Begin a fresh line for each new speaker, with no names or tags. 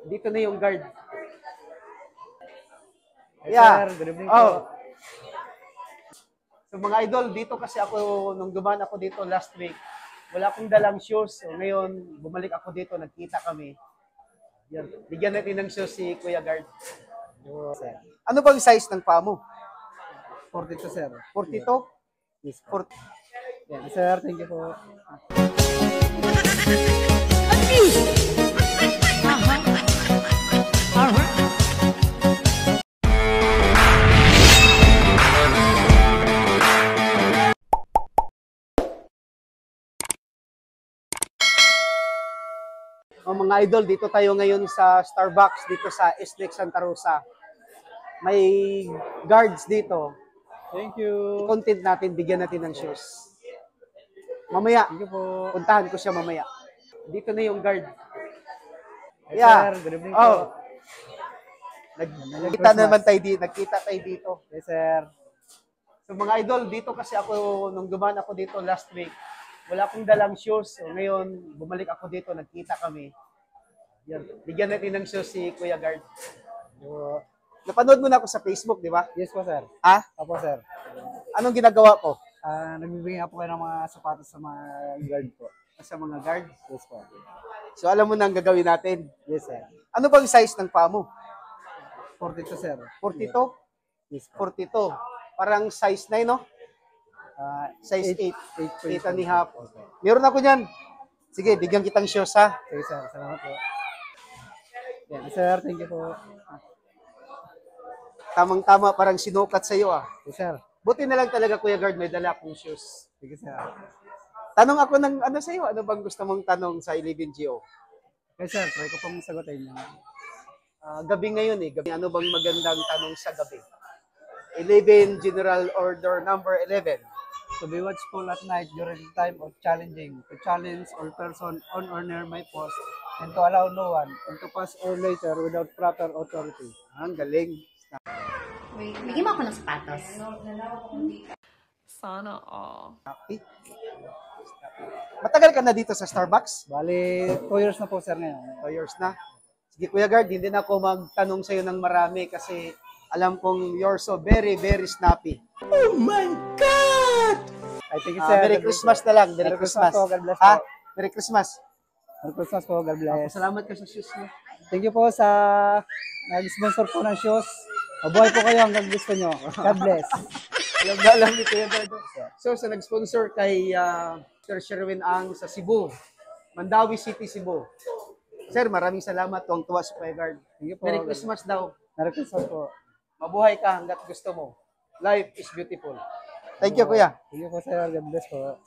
Dito na yung guard.
Hey, sir, good evening po.
So mga idol, dito kasi ako, nung dumaan ako dito last week, wala akong dalang shoes. So ngayon, bumalik ako dito, nagkita kami. Yan. Bigyan natin ng shoes si Kuya Guard.
Sir.
Ano bang size ng paa mo?
42, sir.
42?
Yes,
40.
yeah, sir, thank you po.
Mga idol, dito tayo ngayon sa Starbucks dito sa SLEX Santa Rosa. May guards dito.
Thank you.
I-content natin, bigyan natin ng shoes. Mamaya,
Thank you po.
puntahan ko siya mamaya. Dito na yung guard.
Hey, sir, good evening po.
Nagkita naman tayo dito. Nagkita tayo dito.
Yes, sir.
So mga idol, dito kasi ako, nung dumaan ako dito last week, wala akong dalang shoes. So ngayon, bumalik ako dito, nagkita kami. Yan. Bigyan natin ng shoes si Kuya Guard. Napanood mo na ako sa Facebook, di ba?
Yes po, sir.
Ha?
Opo, sir.
Anong ginagawa ko?
Nagbibigay po kayo ng mga sapatos sa mga guard po.
Sa mga guard.
Yes po.
So alam mo na ang gagawin natin.
Yes, sir.
Ano bang size ng paa mo?
42, sir.
42?
Yes po.
42. Parang size 9, no? Size 8. 8 and a half. Meron ako niyan. Sige, bigyan kitang shoes, ha?
Sige, sir. Salamat po. Yeah, sir, thank you po.
Tamang-tama, parang sinukat sa'yo, ah.
Yes, sir.
Buti na lang talaga, Kuya Guard, may dala akong shoes.
Sige, sir.
Tanong ako ng ano sa'yo, ano bang gusto mong tanong sa 11GO?
Yes, sir. Try ko pong sagutin.
Gabi ngayon eh, gabi. Ano bang magandang tanong sa gabi? 11, General Order number 11.
To be watchful at night during the time of challenging, to challenge all person on or near my post, and to allow no one, and to pass or later without proper authority.
Ang galing.
Wait, bigyan mo ako ng sapatos.
Sana all.
Happy. Matagal ka na dito sa Starbucks?
Bali, 2 years na po, sir, ngayon.
2 years na. Sige, Kuya Guard, hindi na ako magtanong sa'yo ng marami kasi alam kong you're so very, very snappy.
Oh my God! I think it's
Merry Christmas na lang. Merry Christmas.
po, God bless
Ha?
po.
Merry Christmas.
Merry Christmas po, God bless.
Salamat ka sa shoes mo.
Thank you po sa nag-sponsor po ng shoes. Mabuhay po kayo hanggang gusto nyo. God bless.
Alam na lang ni Kuya Guard. So, sa nag-sponsor kay Sir Sherwin Ang sa Cebu, Mandawi City, Cebu. Sir, maraming salamat. Tuwang-tuwa sa Kuya Guard.
Thank you po.
Merry Christmas daw.
Merry Christmas po.
Mabuhay ka hanggat gusto mo. Life is beautiful. Thank you, Kuya.
Thank you po, sir. God bless po.